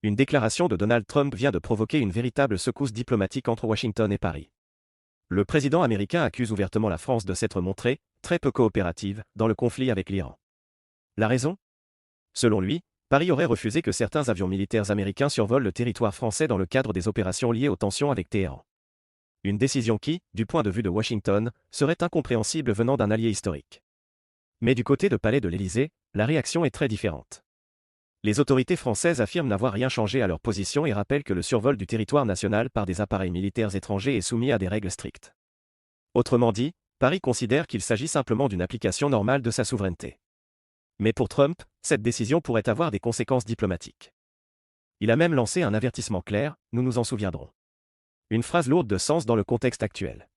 Une déclaration de Donald Trump vient de provoquer une véritable secousse diplomatique entre Washington et Paris. Le président américain accuse ouvertement la France de s'être montrée très peu coopérative dans le conflit avec l'Iran. La raison? Selon lui, Paris aurait refusé que certains avions militaires américains survolent le territoire français dans le cadre des opérations liées aux tensions avec Téhéran. Une décision qui, du point de vue de Washington, serait incompréhensible venant d'un allié historique. Mais du côté de Palais de l'Élysée, la réaction est très différente. Les autorités françaises affirment n'avoir rien changé à leur position et rappellent que le survol du territoire national par des appareils militaires étrangers est soumis à des règles strictes. Autrement dit, Paris considère qu'il s'agit simplement d'une application normale de sa souveraineté. Mais pour Trump, cette décision pourrait avoir des conséquences diplomatiques. Il a même lancé un avertissement clair, nous nous en souviendrons. Une phrase lourde de sens dans le contexte actuel.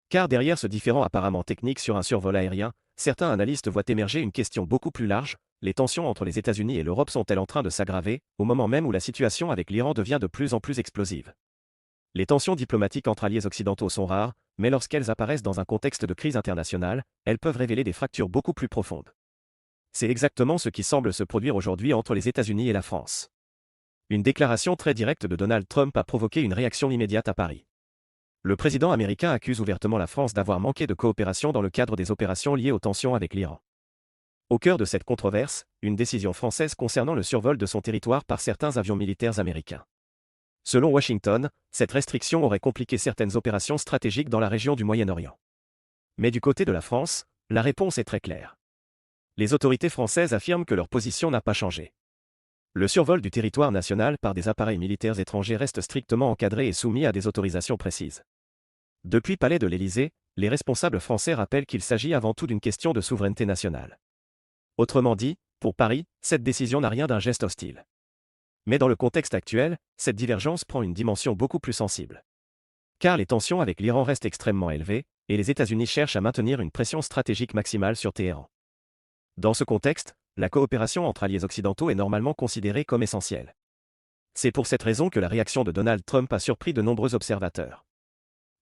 Car derrière ce différend apparemment technique sur un survol aérien, certains analystes voient émerger une question beaucoup plus large, les tensions entre les États-Unis et l'Europe sont-elles en train de s'aggraver, au moment même où la situation avec l'Iran devient de plus en plus explosive? Les tensions diplomatiques entre alliés occidentaux sont rares, mais lorsqu'elles apparaissent dans un contexte de crise internationale, elles peuvent révéler des fractures beaucoup plus profondes. C'est exactement ce qui semble se produire aujourd'hui entre les États-Unis et la France. Une déclaration très directe de Donald Trump a provoqué une réaction immédiate à Paris. Le président américain accuse ouvertement la France d'avoir manqué de coopération dans le cadre des opérations liées aux tensions avec l'Iran. Au cœur de cette controverse, une décision française concernant le survol de son territoire par certains avions militaires américains. Selon Washington, cette restriction aurait compliqué certaines opérations stratégiques dans la région du Moyen-Orient. Mais du côté de la France, la réponse est très claire. Les autorités françaises affirment que leur position n'a pas changé. Le survol du territoire national par des appareils militaires étrangers reste strictement encadré et soumis à des autorisations précises. Depuis Palais de l'Élysée, les responsables français rappellent qu'il s'agit avant tout d'une question de souveraineté nationale. Autrement dit, pour Paris, cette décision n'a rien d'un geste hostile. Mais dans le contexte actuel, cette divergence prend une dimension beaucoup plus sensible. Car les tensions avec l'Iran restent extrêmement élevées, et les États-Unis cherchent à maintenir une pression stratégique maximale sur Téhéran. Dans ce contexte, la coopération entre alliés occidentaux est normalement considérée comme essentielle. C'est pour cette raison que la réaction de Donald Trump a surpris de nombreux observateurs.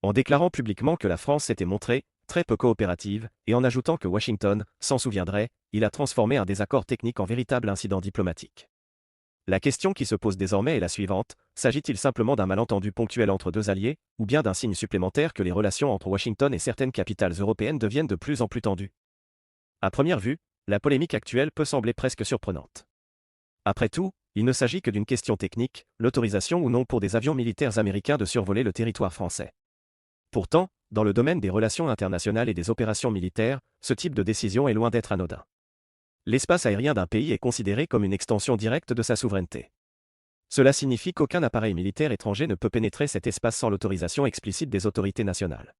En déclarant publiquement que la France s'était montrée très peu coopérative, et en ajoutant que Washington s'en souviendrait, il a transformé un désaccord technique en véritable incident diplomatique. La question qui se pose désormais est la suivante, s'agit-il simplement d'un malentendu ponctuel entre deux alliés, ou bien d'un signe supplémentaire que les relations entre Washington et certaines capitales européennes deviennent de plus en plus tendues? À première vue, la polémique actuelle peut sembler presque surprenante. Après tout, il ne s'agit que d'une question technique, l'autorisation ou non pour des avions militaires américains de survoler le territoire français. Pourtant, dans le domaine des relations internationales et des opérations militaires, ce type de décision est loin d'être anodin. L'espace aérien d'un pays est considéré comme une extension directe de sa souveraineté. Cela signifie qu'aucun appareil militaire étranger ne peut pénétrer cet espace sans l'autorisation explicite des autorités nationales.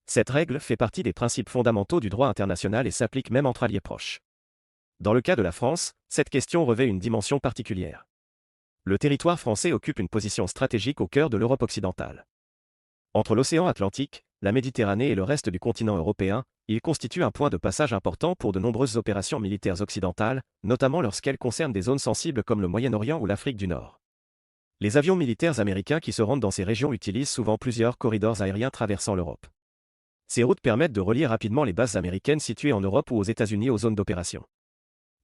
Cette règle fait partie des principes fondamentaux du droit international et s'applique même entre alliés proches. Dans le cas de la France, cette question revêt une dimension particulière. Le territoire français occupe une position stratégique au cœur de l'Europe occidentale. Entre l'océan Atlantique, la Méditerranée et le reste du continent européen, il constitue un point de passage important pour de nombreuses opérations militaires occidentales, notamment lorsqu'elles concernent des zones sensibles comme le Moyen-Orient ou l'Afrique du Nord. Les avions militaires américains qui se rendent dans ces régions utilisent souvent plusieurs corridors aériens traversant l'Europe. Ces routes permettent de relier rapidement les bases américaines situées en Europe ou aux États-Unis aux zones d'opération.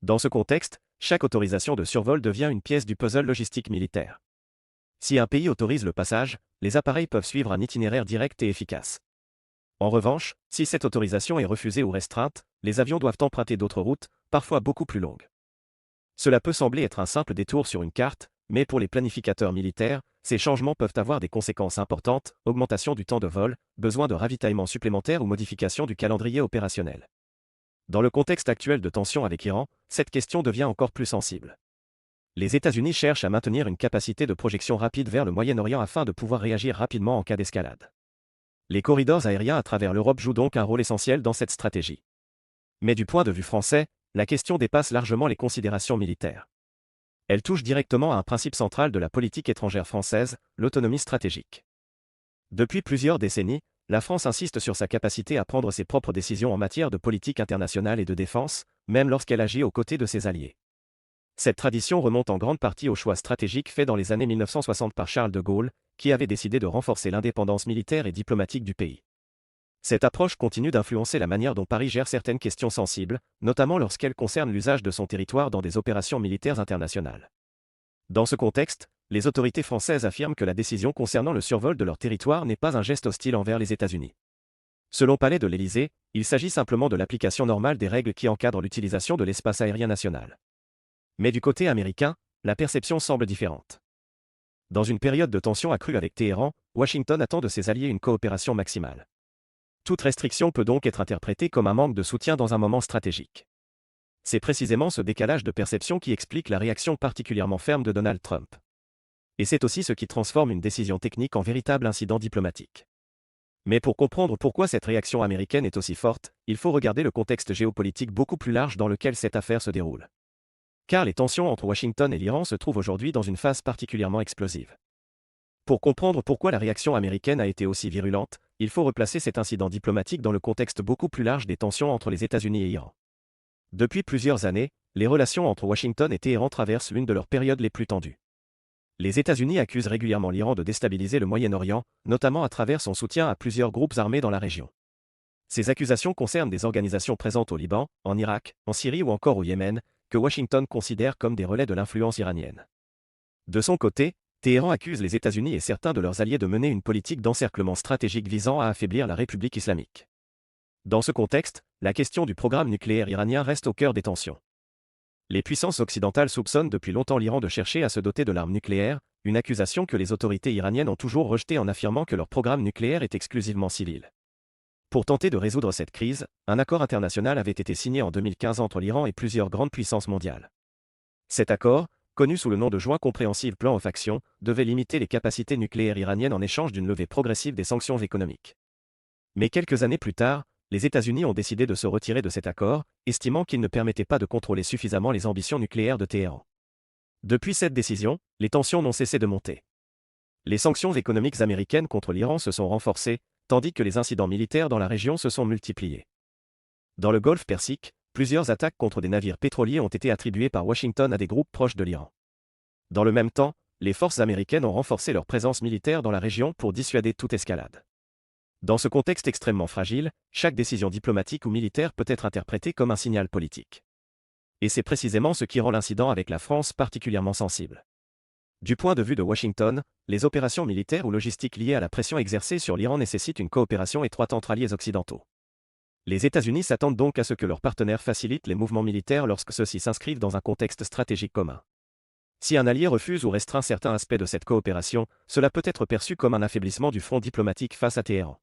Dans ce contexte, chaque autorisation de survol devient une pièce du puzzle logistique militaire. Si un pays autorise le passage, les appareils peuvent suivre un itinéraire direct et efficace. En revanche, si cette autorisation est refusée ou restreinte, les avions doivent emprunter d'autres routes, parfois beaucoup plus longues. Cela peut sembler être un simple détour sur une carte, mais pour les planificateurs militaires, ces changements peuvent avoir des conséquences importantes, augmentation du temps de vol, besoin de ravitaillement supplémentaire ou modification du calendrier opérationnel. Dans le contexte actuel de tension avec l'Iran, cette question devient encore plus sensible. Les États-Unis cherchent à maintenir une capacité de projection rapide vers le Moyen-Orient afin de pouvoir réagir rapidement en cas d'escalade. Les corridors aériens à travers l'Europe jouent donc un rôle essentiel dans cette stratégie. Mais du point de vue français, la question dépasse largement les considérations militaires. Elle touche directement à un principe central de la politique étrangère française, l'autonomie stratégique. Depuis plusieurs décennies, la France insiste sur sa capacité à prendre ses propres décisions en matière de politique internationale et de défense, même lorsqu'elle agit aux côtés de ses alliés. Cette tradition remonte en grande partie au choix stratégique fait dans les années 1960 par Charles de Gaulle, qui avait décidé de renforcer l'indépendance militaire et diplomatique du pays. Cette approche continue d'influencer la manière dont Paris gère certaines questions sensibles, notamment lorsqu'elles concernent l'usage de son territoire dans des opérations militaires internationales. Dans ce contexte, les autorités françaises affirment que la décision concernant le survol de leur territoire n'est pas un geste hostile envers les États-Unis. Selon Palais de l'Élysée, il s'agit simplement de l'application normale des règles qui encadrent l'utilisation de l'espace aérien national. Mais du côté américain, la perception semble différente. Dans une période de tension accrue avec Téhéran, Washington attend de ses alliés une coopération maximale. Toute restriction peut donc être interprétée comme un manque de soutien dans un moment stratégique. C'est précisément ce décalage de perception qui explique la réaction particulièrement ferme de Donald Trump. Et c'est aussi ce qui transforme une décision technique en véritable incident diplomatique. Mais pour comprendre pourquoi cette réaction américaine est aussi forte, il faut regarder le contexte géopolitique beaucoup plus large dans lequel cette affaire se déroule. Car les tensions entre Washington et l'Iran se trouvent aujourd'hui dans une phase particulièrement explosive. Pour comprendre pourquoi la réaction américaine a été aussi virulente, il faut replacer cet incident diplomatique dans le contexte beaucoup plus large des tensions entre les États-Unis et l'Iran. Depuis plusieurs années, les relations entre Washington et Téhéran traversent l'une de leurs périodes les plus tendues. Les États-Unis accusent régulièrement l'Iran de déstabiliser le Moyen-Orient, notamment à travers son soutien à plusieurs groupes armés dans la région. Ces accusations concernent des organisations présentes au Liban, en Irak, en Syrie ou encore au Yémen, que Washington considère comme des relais de l'influence iranienne. De son côté, Téhéran accuse les États-Unis et certains de leurs alliés de mener une politique d'encerclement stratégique visant à affaiblir la République islamique. Dans ce contexte, la question du programme nucléaire iranien reste au cœur des tensions. Les puissances occidentales soupçonnent depuis longtemps l'Iran de chercher à se doter de l'arme nucléaire, une accusation que les autorités iraniennes ont toujours rejetée en affirmant que leur programme nucléaire est exclusivement civil. Pour tenter de résoudre cette crise, un accord international avait été signé en 2015 entre l'Iran et plusieurs grandes puissances mondiales. Cet accord, connu sous le nom de Joint Comprehensive Plan of Action, devait limiter les capacités nucléaires iraniennes en échange d'une levée progressive des sanctions économiques. Mais quelques années plus tard, les États-Unis ont décidé de se retirer de cet accord, estimant qu'il ne permettait pas de contrôler suffisamment les ambitions nucléaires de Téhéran. Depuis cette décision, les tensions n'ont cessé de monter. Les sanctions économiques américaines contre l'Iran se sont renforcées, tandis que les incidents militaires dans la région se sont multipliés. Dans le Golfe Persique, plusieurs attaques contre des navires pétroliers ont été attribuées par Washington à des groupes proches de l'Iran. Dans le même temps, les forces américaines ont renforcé leur présence militaire dans la région pour dissuader toute escalade. Dans ce contexte extrêmement fragile, chaque décision diplomatique ou militaire peut être interprétée comme un signal politique. Et c'est précisément ce qui rend l'incident avec la France particulièrement sensible. Du point de vue de Washington, les opérations militaires ou logistiques liées à la pression exercée sur l'Iran nécessitent une coopération étroite entre alliés occidentaux. Les États-Unis s'attendent donc à ce que leurs partenaires facilitent les mouvements militaires lorsque ceux-ci s'inscrivent dans un contexte stratégique commun. Si un allié refuse ou restreint certains aspects de cette coopération, cela peut être perçu comme un affaiblissement du front diplomatique face à Téhéran.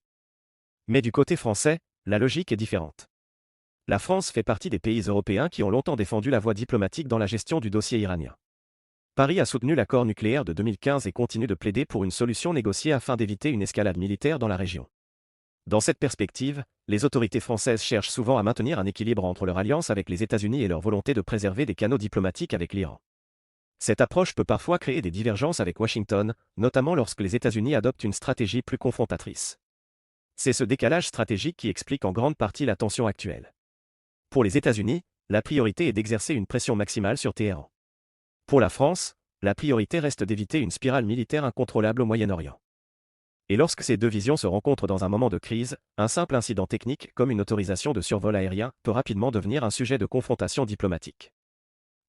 Mais du côté français, la logique est différente. La France fait partie des pays européens qui ont longtemps défendu la voie diplomatique dans la gestion du dossier iranien. Paris a soutenu l'accord nucléaire de 2015 et continue de plaider pour une solution négociée afin d'éviter une escalade militaire dans la région. Dans cette perspective, les autorités françaises cherchent souvent à maintenir un équilibre entre leur alliance avec les États-Unis et leur volonté de préserver des canaux diplomatiques avec l'Iran. Cette approche peut parfois créer des divergences avec Washington, notamment lorsque les États-Unis adoptent une stratégie plus confrontatrice. C'est ce décalage stratégique qui explique en grande partie la tension actuelle. Pour les États-Unis, la priorité est d'exercer une pression maximale sur Téhéran. Pour la France, la priorité reste d'éviter une spirale militaire incontrôlable au Moyen-Orient. Et lorsque ces deux visions se rencontrent dans un moment de crise, un simple incident technique, comme une autorisation de survol aérien, peut rapidement devenir un sujet de confrontation diplomatique.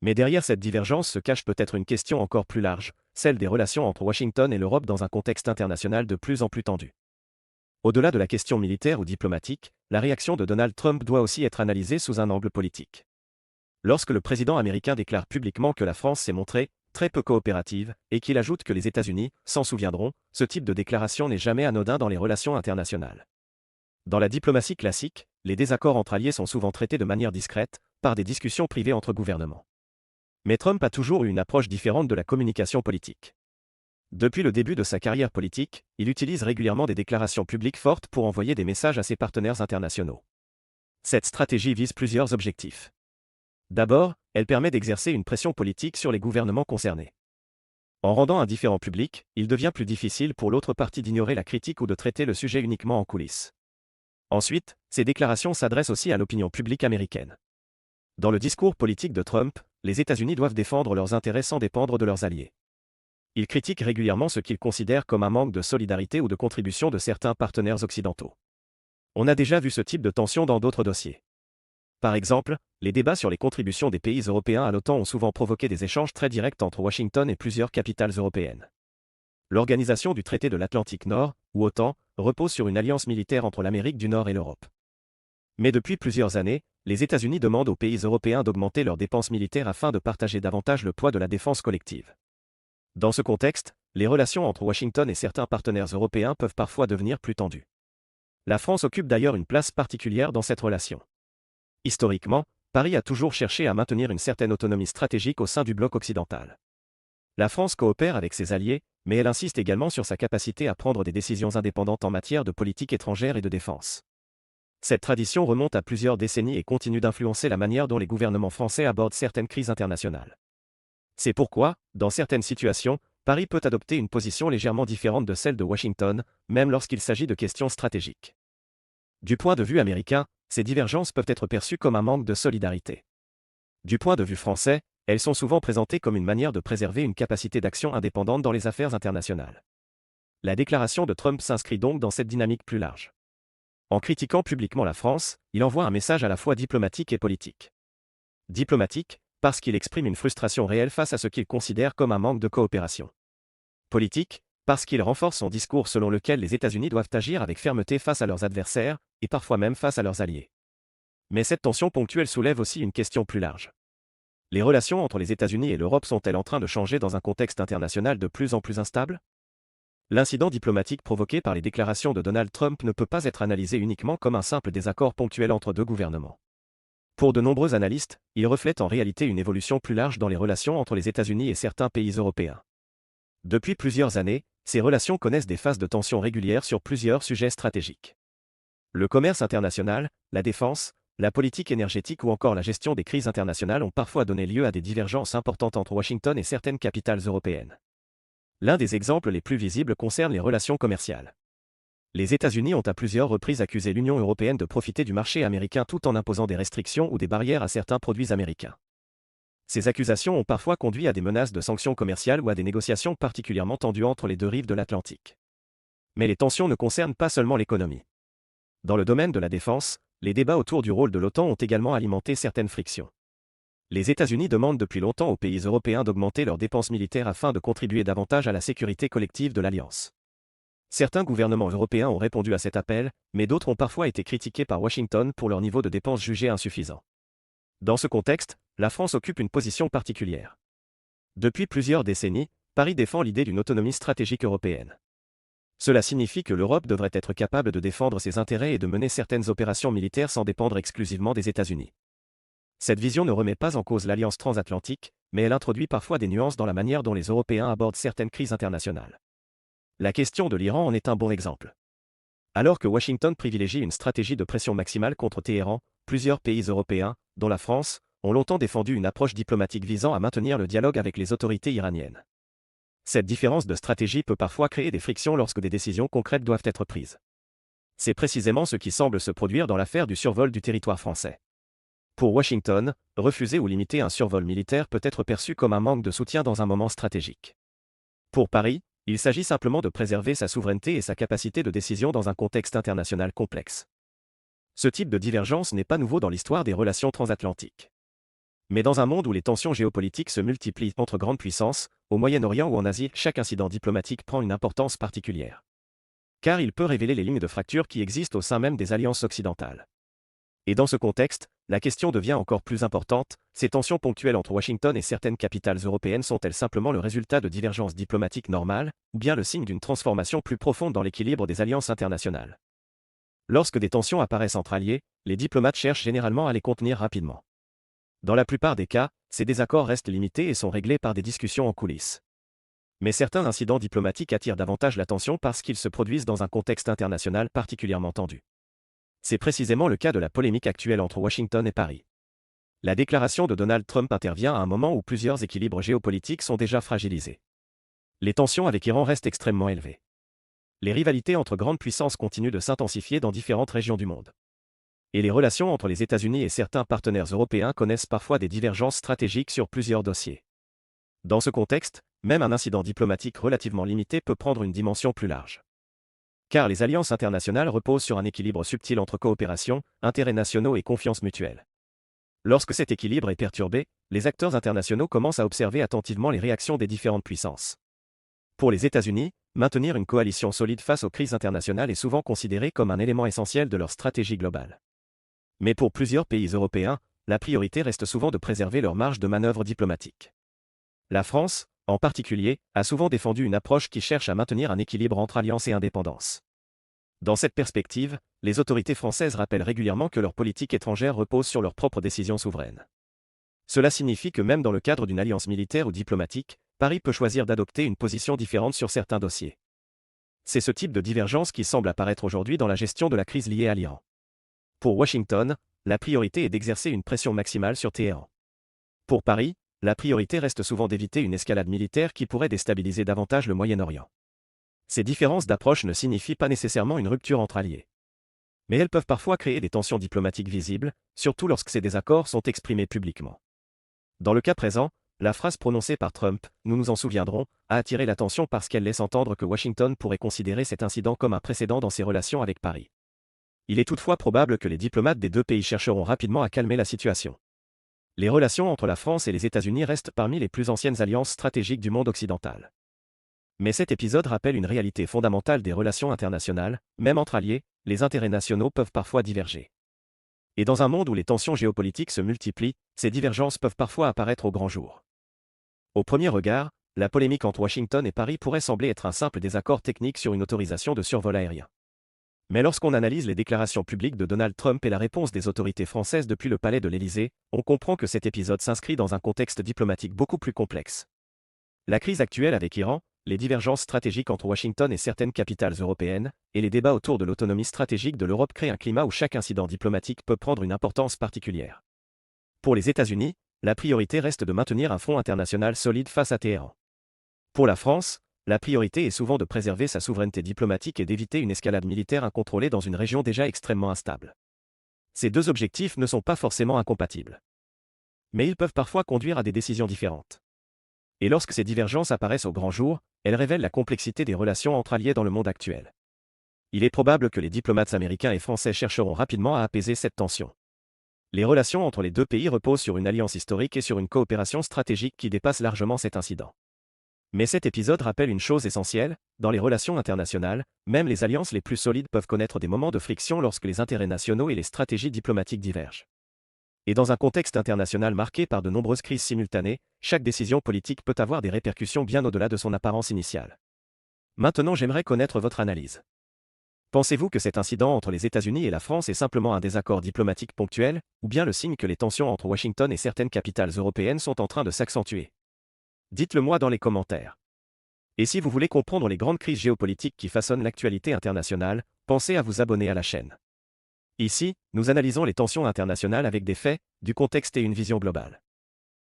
Mais derrière cette divergence se cache peut-être une question encore plus large, celle des relations entre Washington et l'Europe dans un contexte international de plus en plus tendu. Au-delà de la question militaire ou diplomatique, la réaction de Donald Trump doit aussi être analysée sous un angle politique. Lorsque le président américain déclare publiquement que la France s'est montrée très peu coopérative, et qu'il ajoute que les États-Unis s'en souviendront, ce type de déclaration n'est jamais anodin dans les relations internationales. Dans la diplomatie classique, les désaccords entre alliés sont souvent traités de manière discrète, par des discussions privées entre gouvernements. Mais Trump a toujours eu une approche différente de la communication politique. Depuis le début de sa carrière politique, il utilise régulièrement des déclarations publiques fortes pour envoyer des messages à ses partenaires internationaux. Cette stratégie vise plusieurs objectifs. D'abord, elle permet d'exercer une pression politique sur les gouvernements concernés. En rendant indifférent public, il devient plus difficile pour l'autre partie d'ignorer la critique ou de traiter le sujet uniquement en coulisses. Ensuite, ces déclarations s'adressent aussi à l'opinion publique américaine. Dans le discours politique de Trump, les États-Unis doivent défendre leurs intérêts sans dépendre de leurs alliés. Il critique régulièrement ce qu'il considère comme un manque de solidarité ou de contribution de certains partenaires occidentaux. On a déjà vu ce type de tension dans d'autres dossiers. Par exemple, les débats sur les contributions des pays européens à l'OTAN ont souvent provoqué des échanges très directs entre Washington et plusieurs capitales européennes. L'organisation du traité de l'Atlantique Nord, ou OTAN, repose sur une alliance militaire entre l'Amérique du Nord et l'Europe. Mais depuis plusieurs années, les États-Unis demandent aux pays européens d'augmenter leurs dépenses militaires afin de partager davantage le poids de la défense collective. Dans ce contexte, les relations entre Washington et certains partenaires européens peuvent parfois devenir plus tendues. La France occupe d'ailleurs une place particulière dans cette relation. Historiquement, Paris a toujours cherché à maintenir une certaine autonomie stratégique au sein du bloc occidental. La France coopère avec ses alliés, mais elle insiste également sur sa capacité à prendre des décisions indépendantes en matière de politique étrangère et de défense. Cette tradition remonte à plusieurs décennies et continue d'influencer la manière dont les gouvernements français abordent certaines crises internationales. C'est pourquoi, dans certaines situations, Paris peut adopter une position légèrement différente de celle de Washington, même lorsqu'il s'agit de questions stratégiques. Du point de vue américain, ces divergences peuvent être perçues comme un manque de solidarité. Du point de vue français, elles sont souvent présentées comme une manière de préserver une capacité d'action indépendante dans les affaires internationales. La déclaration de Trump s'inscrit donc dans cette dynamique plus large. En critiquant publiquement la France, il envoie un message à la fois diplomatique et politique. Diplomatique, parce qu'il exprime une frustration réelle face à ce qu'il considère comme un manque de coopération. Politique, parce qu'il renforce son discours selon lequel les États-Unis doivent agir avec fermeté face à leurs adversaires, et parfois même face à leurs alliés. Mais cette tension ponctuelle soulève aussi une question plus large. Les relations entre les États-Unis et l'Europe sont-elles en train de changer dans un contexte international de plus en plus instable? L'incident diplomatique provoqué par les déclarations de Donald Trump ne peut pas être analysé uniquement comme un simple désaccord ponctuel entre deux gouvernements. Pour de nombreux analystes, il reflète en réalité une évolution plus large dans les relations entre les États-Unis et certains pays européens. Depuis plusieurs années, ces relations connaissent des phases de tension régulières sur plusieurs sujets stratégiques. Le commerce international, la défense, la politique énergétique ou encore la gestion des crises internationales ont parfois donné lieu à des divergences importantes entre Washington et certaines capitales européennes. L'un des exemples les plus visibles concerne les relations commerciales. Les États-Unis ont à plusieurs reprises accusé l'Union européenne de profiter du marché américain tout en imposant des restrictions ou des barrières à certains produits américains. Ces accusations ont parfois conduit à des menaces de sanctions commerciales ou à des négociations particulièrement tendues entre les deux rives de l'Atlantique. Mais les tensions ne concernent pas seulement l'économie. Dans le domaine de la défense, les débats autour du rôle de l'OTAN ont également alimenté certaines frictions. Les États-Unis demandent depuis longtemps aux pays européens d'augmenter leurs dépenses militaires afin de contribuer davantage à la sécurité collective de l'Alliance. Certains gouvernements européens ont répondu à cet appel, mais d'autres ont parfois été critiqués par Washington pour leur niveau de dépenses jugé insuffisant. Dans ce contexte, la France occupe une position particulière. Depuis plusieurs décennies, Paris défend l'idée d'une autonomie stratégique européenne. Cela signifie que l'Europe devrait être capable de défendre ses intérêts et de mener certaines opérations militaires sans dépendre exclusivement des États-Unis. Cette vision ne remet pas en cause l'alliance transatlantique, mais elle introduit parfois des nuances dans la manière dont les Européens abordent certaines crises internationales. La question de l'Iran en est un bon exemple. Alors que Washington privilégie une stratégie de pression maximale contre Téhéran, plusieurs pays européens, dont la France, ont longtemps défendu une approche diplomatique visant à maintenir le dialogue avec les autorités iraniennes. Cette différence de stratégie peut parfois créer des frictions lorsque des décisions concrètes doivent être prises. C'est précisément ce qui semble se produire dans l'affaire du survol du territoire français. Pour Washington, refuser ou limiter un survol militaire peut être perçu comme un manque de soutien dans un moment stratégique. Pour Paris, il s'agit simplement de préserver sa souveraineté et sa capacité de décision dans un contexte international complexe. Ce type de divergence n'est pas nouveau dans l'histoire des relations transatlantiques. Mais dans un monde où les tensions géopolitiques se multiplient entre grandes puissances, au Moyen-Orient ou en Asie, chaque incident diplomatique prend une importance particulière. Car il peut révéler les lignes de fracture qui existent au sein même des alliances occidentales. Et dans ce contexte, la question devient encore plus importante, ces tensions ponctuelles entre Washington et certaines capitales européennes sont-elles simplement le résultat de divergences diplomatiques normales, ou bien le signe d'une transformation plus profonde dans l'équilibre des alliances internationales? Lorsque des tensions apparaissent entre alliés, les diplomates cherchent généralement à les contenir rapidement. Dans la plupart des cas, ces désaccords restent limités et sont réglés par des discussions en coulisses. Mais certains incidents diplomatiques attirent davantage l'attention parce qu'ils se produisent dans un contexte international particulièrement tendu. C'est précisément le cas de la polémique actuelle entre Washington et Paris. La déclaration de Donald Trump intervient à un moment où plusieurs équilibres géopolitiques sont déjà fragilisés. Les tensions avec Iran restent extrêmement élevées. Les rivalités entre grandes puissances continuent de s'intensifier dans différentes régions du monde. Et les relations entre les États-Unis et certains partenaires européens connaissent parfois des divergences stratégiques sur plusieurs dossiers. Dans ce contexte, même un incident diplomatique relativement limité peut prendre une dimension plus large. Car les alliances internationales reposent sur un équilibre subtil entre coopération, intérêts nationaux et confiance mutuelle. Lorsque cet équilibre est perturbé, les acteurs internationaux commencent à observer attentivement les réactions des différentes puissances. Pour les États-Unis, maintenir une coalition solide face aux crises internationales est souvent considéré comme un élément essentiel de leur stratégie globale. Mais pour plusieurs pays européens, la priorité reste souvent de préserver leur marge de manœuvre diplomatique. La France, en particulier, a souvent défendu une approche qui cherche à maintenir un équilibre entre alliance et indépendance. Dans cette perspective, les autorités françaises rappellent régulièrement que leur politique étrangère repose sur leurs propres décisions souveraines. Cela signifie que même dans le cadre d'une alliance militaire ou diplomatique, Paris peut choisir d'adopter une position différente sur certains dossiers. C'est ce type de divergence qui semble apparaître aujourd'hui dans la gestion de la crise liée à l'Iran. Pour Washington, la priorité est d'exercer une pression maximale sur Téhéran. Pour Paris, la priorité reste souvent d'éviter une escalade militaire qui pourrait déstabiliser davantage le Moyen-Orient. Ces différences d'approche ne signifient pas nécessairement une rupture entre alliés. Mais elles peuvent parfois créer des tensions diplomatiques visibles, surtout lorsque ces désaccords sont exprimés publiquement. Dans le cas présent, la phrase prononcée par Trump, « Nous nous en souviendrons », a attiré l'attention parce qu'elle laisse entendre que Washington pourrait considérer cet incident comme un précédent dans ses relations avec Paris. Il est toutefois probable que les diplomates des deux pays chercheront rapidement à calmer la situation. Les relations entre la France et les États-Unis restent parmi les plus anciennes alliances stratégiques du monde occidental. Mais cet épisode rappelle une réalité fondamentale des relations internationales, même entre alliés, les intérêts nationaux peuvent parfois diverger. Et dans un monde où les tensions géopolitiques se multiplient, ces divergences peuvent parfois apparaître au grand jour. Au premier regard, la polémique entre Washington et Paris pourrait sembler être un simple désaccord technique sur une autorisation de survol aérien. Mais lorsqu'on analyse les déclarations publiques de Donald Trump et la réponse des autorités françaises depuis le palais de l'Élysée, on comprend que cet épisode s'inscrit dans un contexte diplomatique beaucoup plus complexe. La crise actuelle avec l'Iran, les divergences stratégiques entre Washington et certaines capitales européennes, et les débats autour de l'autonomie stratégique de l'Europe créent un climat où chaque incident diplomatique peut prendre une importance particulière. Pour les États-Unis, la priorité reste de maintenir un front international solide face à Téhéran. Pour la France, la priorité est souvent de préserver sa souveraineté diplomatique et d'éviter une escalade militaire incontrôlée dans une région déjà extrêmement instable. Ces deux objectifs ne sont pas forcément incompatibles. Mais ils peuvent parfois conduire à des décisions différentes. Et lorsque ces divergences apparaissent au grand jour, elles révèlent la complexité des relations entre alliés dans le monde actuel. Il est probable que les diplomates américains et français chercheront rapidement à apaiser cette tension. Les relations entre les deux pays reposent sur une alliance historique et sur une coopération stratégique qui dépasse largement cet incident. Mais cet épisode rappelle une chose essentielle, dans les relations internationales, même les alliances les plus solides peuvent connaître des moments de friction lorsque les intérêts nationaux et les stratégies diplomatiques divergent. Et dans un contexte international marqué par de nombreuses crises simultanées, chaque décision politique peut avoir des répercussions bien au-delà de son apparence initiale. Maintenant, j'aimerais connaître votre analyse. Pensez-vous que cet incident entre les États-Unis et la France est simplement un désaccord diplomatique ponctuel, ou bien le signe que les tensions entre Washington et certaines capitales européennes sont en train de s'accentuer? Dites-le moi dans les commentaires. Et si vous voulez comprendre les grandes crises géopolitiques qui façonnent l'actualité internationale, pensez à vous abonner à la chaîne. Ici, nous analysons les tensions internationales avec des faits, du contexte et une vision globale.